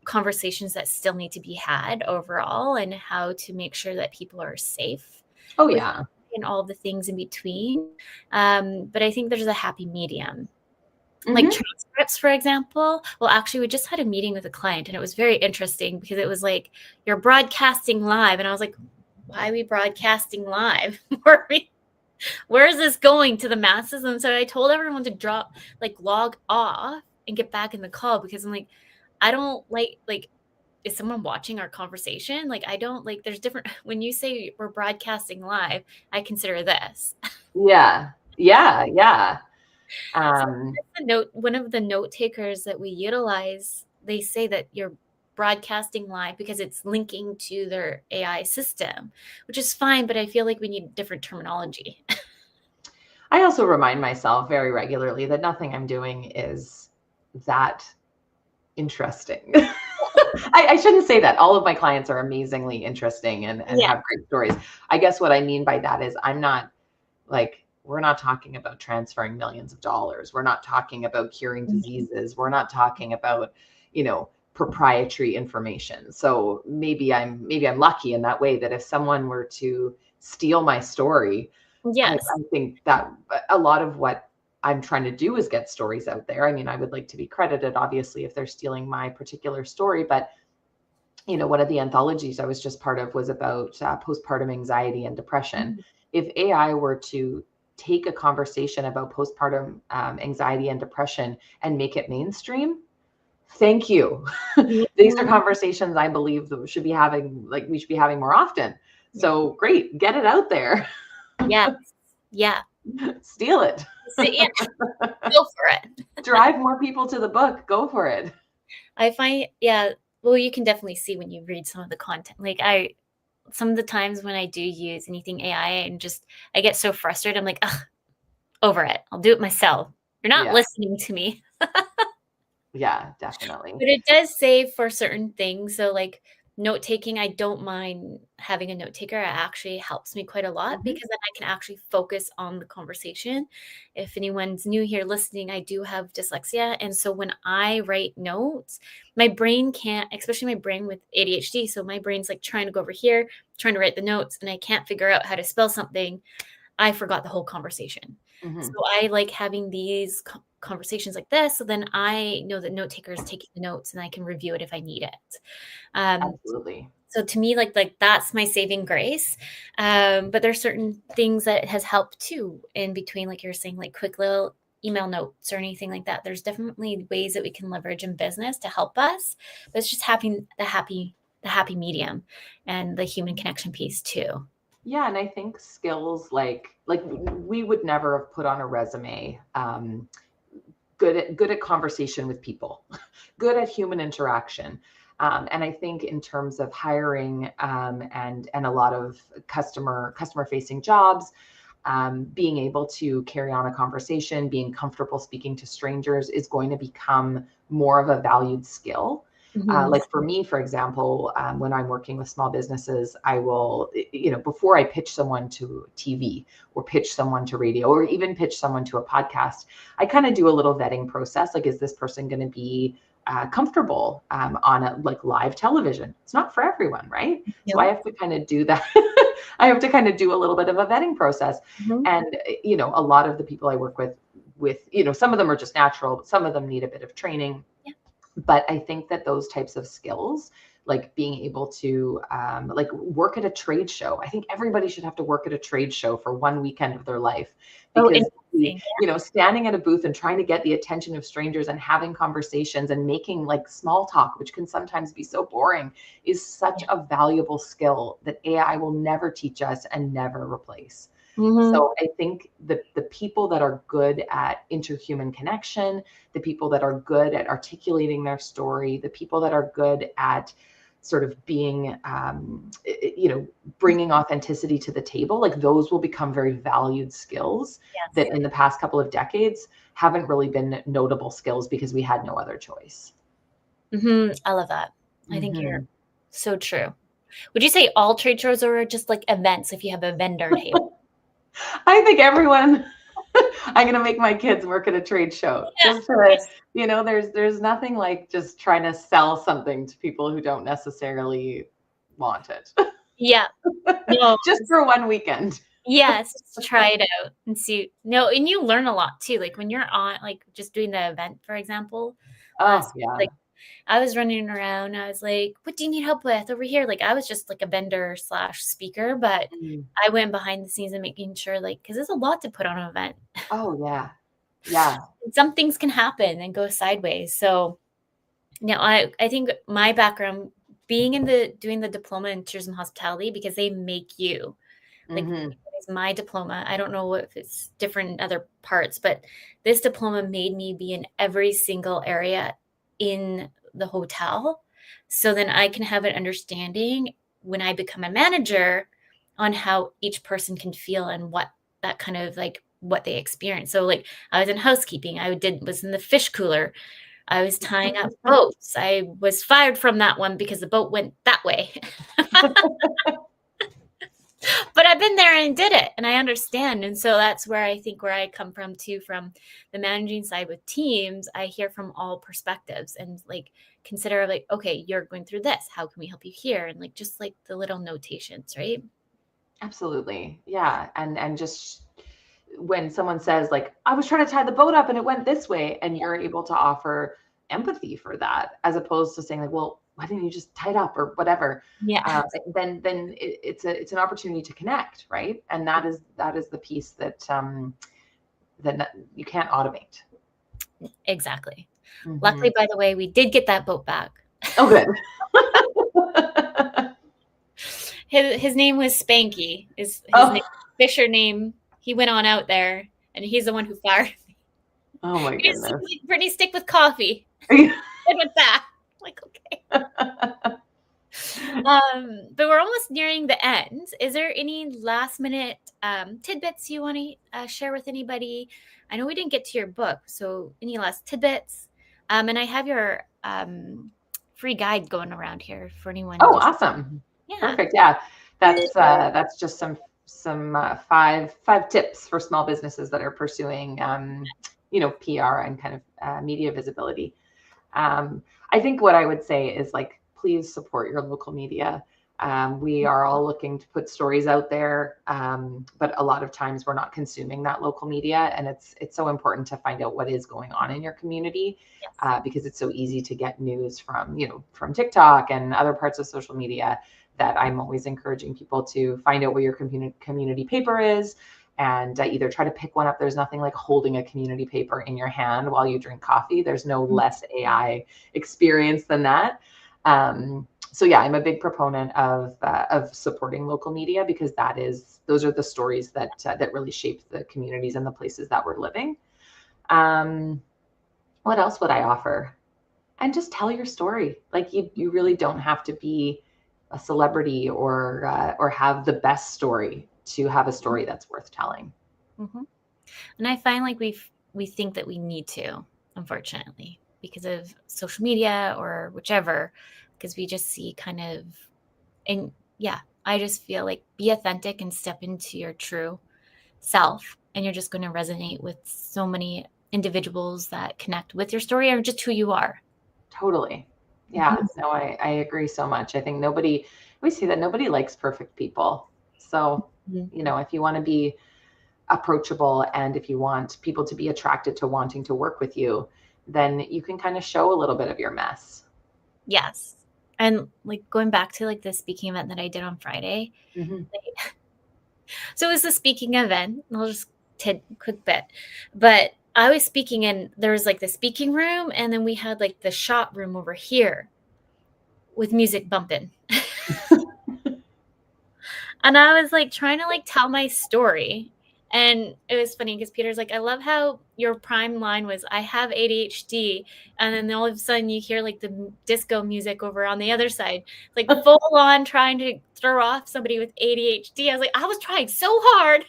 conversations that still need to be had overall, and how to make sure that people are safe.
Oh yeah.
And all the things in between. But I think there's a happy medium. Like transcripts, for example. Well, actually, we just had a meeting with a client, and it was very interesting because it was like, you're broadcasting live. And I was like, why are we broadcasting live? Where is this going to the masses? And so I told everyone to log off and get back in the call, because I'm like, I don't like, is someone watching our conversation? Like, I don't like, there's different, when you say we're broadcasting live, I consider this.
Yeah.
So one of the note takers that we utilize, they say that you're broadcasting live because it's linking to their AI system, which is fine, but I feel like we need different terminology.
I also remind myself very regularly that nothing I'm doing is that interesting. I shouldn't say that. All of my clients are amazingly interesting and have great stories. I guess what I mean by that is I'm not like, we're not talking about transferring millions of dollars. We're not talking about curing diseases. We're not talking about, proprietary information. So maybe I'm lucky in that way, that if someone were to steal my story, I think that a lot of what I'm trying to do is get stories out there. I mean, I would like to be credited, obviously, if they're stealing my particular story, but one of the anthologies I was just part of was about postpartum anxiety and depression. If AI were to take a conversation about postpartum anxiety and depression and make it mainstream, thank you. These are conversations I believe that we should be having more often. So great, get it out there.
Yes. Yeah.
Steal it.
Go for it.
Drive more people to the book. Go for it.
I find, well, you can definitely see when you read some of the content. Like some of the times when I do use anything AI and I get so frustrated. I'm like, ugh, over it. I'll do it myself. You're not listening to me.
Yeah, definitely.
But it does save for certain things. So like note taking, I don't mind having a note taker. It actually helps me quite a lot because then I can actually focus on the conversation. If anyone's new here listening, I do have dyslexia. And so when I write notes, my brain can't, especially my brain with ADHD. So my brain's like trying to go over here, trying to write the notes, and I can't figure out how to spell something. I forgot the whole conversation. So I like having these conversations like this. So then I know that note taker is taking the notes and I can review it if I need it.
Absolutely.
So to me, like that's my saving grace. But there's certain things that it has helped too in between, like you're saying, like quick little email notes or anything like that. There's definitely ways that we can leverage in business to help us. But it's just having the happy medium and the human connection piece too.
Yeah, and I think skills like we would never have put on a resume, good at conversation with people, good at human interaction. And I think in terms of hiring, and a lot of customer facing jobs, being able to carry on a conversation, being comfortable speaking to strangers is going to become more of a valued skill. Like for me, for example, when I'm working with small businesses, I will, before I pitch someone to TV or pitch someone to radio or even pitch someone to a podcast, I kind of do a little vetting process. Like, is this person going to be comfortable on a live television? It's not for everyone, right? So I have to kind of do that. I have to kind of do a little bit of a vetting process. And, a lot of the people I work with, some of them are just natural, but some of them need a bit of training. But I think that those types of skills, like being able to work at a trade show, I think everybody should have to work at a trade show for one weekend of their life, because standing at a booth and trying to get the attention of strangers and having conversations and making like small talk, which can sometimes be so boring, is such a valuable skill that AI will never teach us and never replace. So I think the people that are good at interhuman connection, the people that are good at articulating their story, the people that are good at sort of being, bringing authenticity to the table, like those will become very valued skills that in the past couple of decades haven't really been notable skills because we had no other choice.
I love that. I think you're so true. Would you say all trade shows are just like events if you have a vendor table?
I think everyone, I'm going to make my kids work at a trade show. Just to, there's nothing like just trying to sell something to people who don't necessarily want it.
Yeah. No.
Just for one weekend.
Yes, just try it out and see. No, and you learn a lot too. Like when you're on, like just doing the event, for example. Like I was running around. I was like, "What do you need help with over here?" Like I was just like a vendor / speaker, but I went behind the scenes and making sure, like, because there's a lot to put on an event.
Oh yeah.
Some things can happen and go sideways. So, I think my background being doing the diploma in tourism hospitality, because they make you like. My diploma, I don't know if it's different in other parts, but this diploma made me be in every single area in the hotel. So then I can have an understanding when I become a manager on how each person can feel and what that kind of like what they experience. So like I was in housekeeping, was in the fish cooler. I was tying up boats. I was fired from that one because the boat went that way. But I've been there and did it and I understand. And so that's where I think where I come from too, from the managing side with teams, I hear from all perspectives and like consider like, okay, you're going through this. How can we help you here? And like, just like the little notations, right?
Absolutely. Yeah. And just when someone says like, I was trying to tie the boat up and it went this way, and you're able to offer empathy for that, as opposed to saying like, well, why didn't you just tie it up or whatever? Then it's an opportunity to connect, right? And that is the piece that you can't automate.
Exactly. Luckily, by the way, we did get that boat back.
Oh, good.
His name was Spanky. His Fisher name. He went on out there, and he's the one who fired me.
Oh my goodness.
Brittney, stick with coffee. Good with that. Like, okay. But we're almost nearing the end. Is there any last minute tidbits you want to share with anybody? I know we didn't get to your book, so any last tidbits? And I have your free guide going around here for anyone.
Oh, awesome. Yeah. Perfect. Yeah. That's just some 5 tips for small businesses that are pursuing PR and kind of media visibility. I think what I would say is like, please support your local media. We are all looking to put stories out there, but a lot of times we're not consuming that local media, and it's so important to find out what is going on in your community, because it's so easy to get news from from TikTok and other parts of social media. That I'm always encouraging people to find out where your community paper is, and either try to pick one up. There's nothing like holding a community paper in your hand while you drink coffee. There's no less AI experience than that. So yeah, I'm a big proponent of supporting local media, because those are the stories that really shape the communities and the places that we're living. What else would I offer? And just tell your story. Like you really don't have to be a celebrity or have the best story to have a story that's worth telling.
Mm-hmm. And I find like we think that we need to, unfortunately, because of social media or whichever, because we just see and yeah, I just feel like be authentic and step into your true self, and you're just going to resonate with so many individuals that connect with your story or just who you are.
Totally. Yeah. No, I agree so much. I think we see that nobody likes perfect people. So, if you want to be approachable, and if you want people to be attracted to wanting to work with you, then you can kind of show a little bit of your mess.
Yes. And like going back to like the speaking event that I did on Friday. So it was the speaking event. I'll just quick bit. But I was speaking, and there was like the speaking room, and then we had like the shot room over here with music bumping. And I was like trying to like tell my story. And it was funny because Peter's like, I love how your prime line was, I have ADHD. And then all of a sudden you hear like the disco music over on the other side, like full on trying to throw off somebody with ADHD. I was like, I was trying so hard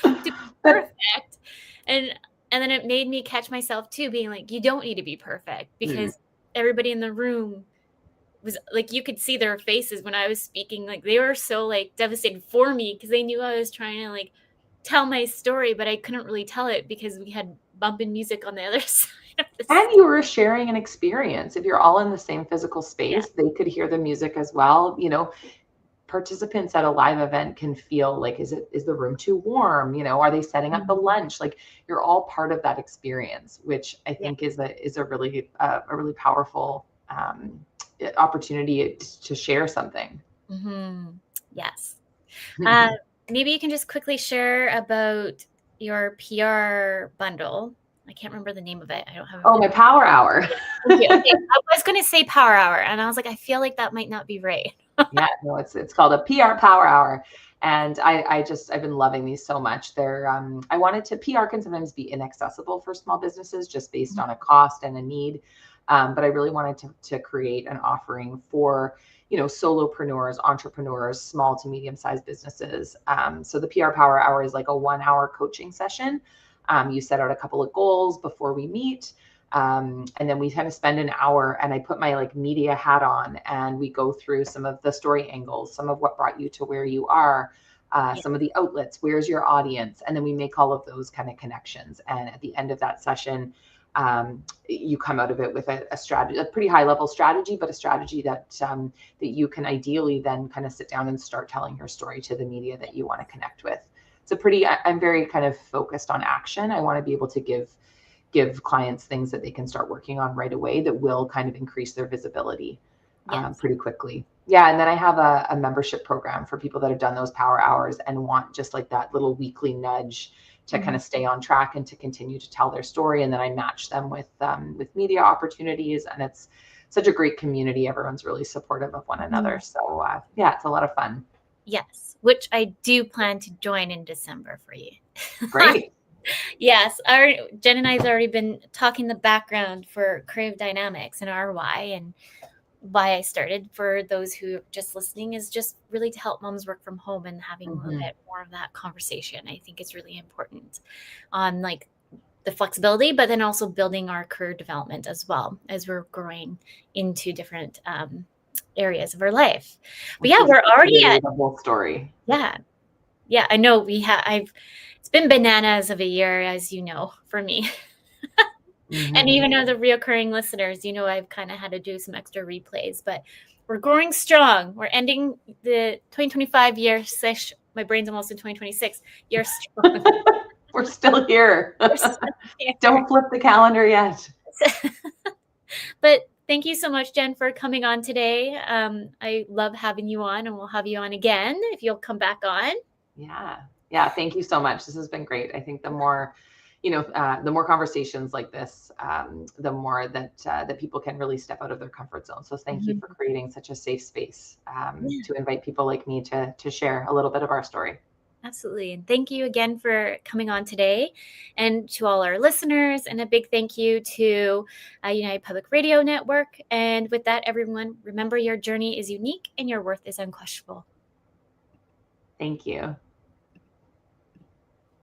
to be perfect. And then it made me catch myself too, being like, you don't need to be perfect, because everybody in the room was like, you could see their faces when I was speaking, like they were so like devastated for me, because they knew I was trying to like tell my story, but I couldn't really tell it because we had bumping music on the other side of the
And you were sharing an experience. If you're all in the same physical space, they could hear the music as well. Participants at a live event can feel like, is the room too warm? Are they setting up the lunch? Like, you're all part of that experience, which I think is a really powerful opportunity to share something.
Yes. Maybe you can just quickly share about your PR bundle. I can't remember the name of it. I don't have it.
Oh, my Power Hour.
Okay. I was going to say Power Hour, and I was like, I feel like that might not be right.
Yeah, no, it's called a PR Power Hour. And I've been loving these so much. I wanted PR can sometimes be inaccessible for small businesses just based on a cost and a need. But I really wanted to create an offering for, solopreneurs, entrepreneurs, small to medium-sized businesses. So the PR Power Hour is like a 1-hour coaching session. You set out a couple of goals before we meet. And then we kind of spend an hour, and I put my like media hat on, and we go through some of the story angles, some of what brought you to where you are, some of the outlets, where's your audience, and then we make all of those kind of connections. And at the end of that session, you come out of it with a strategy, a pretty high level strategy, but a strategy that you can ideally then kind of sit down and start telling your story to the media that you want to connect with. I'm very kind of focused on action. I want to be able to give clients things that they can start working on right away that will kind of increase their visibility pretty quickly. Yeah. And then I have a membership program for people that have done those power hours and want just like that little weekly nudge to kind of stay on track and to continue to tell their story. And then I match them with media opportunities, and it's such a great community. Everyone's really supportive of one another. So yeah, it's a lot of fun.
Yes. Which I do plan to join in December for you.
Great.
Yes, Jen and I have already been talking the background for creative dynamics and ROI, and why I started, for those who are just listening, is just really to help moms work from home and having a little bit more of that conversation. I think it's really important on like the flexibility, but then also building our career development as well as we're growing into different areas of our life. But yeah, we're already at
the whole story.
Yeah, I know it's been bananas of a year, as you know, for me. And even the reoccurring listeners, I've kind of had to do some extra replays, but we're growing strong. We're ending the 2025 year, my brain's almost in 2026, year strong.
We're still here.
We're still here.
Don't flip the calendar yet.
But thank you so much, Jenn, for coming on today. I love having you on, and we'll have you on again if you'll come back on.
Yeah. Thank you so much. This has been great. I think the more, the more conversations like this, the more that people can really step out of their comfort zone. So thank you for creating such a safe space to invite people like me to share a little bit of our story.
Absolutely. And thank you again for coming on today, and to all our listeners, and a big thank you to United Public Radio Network. And with that, everyone, remember, your journey is unique and your worth is unquestionable.
Thank you.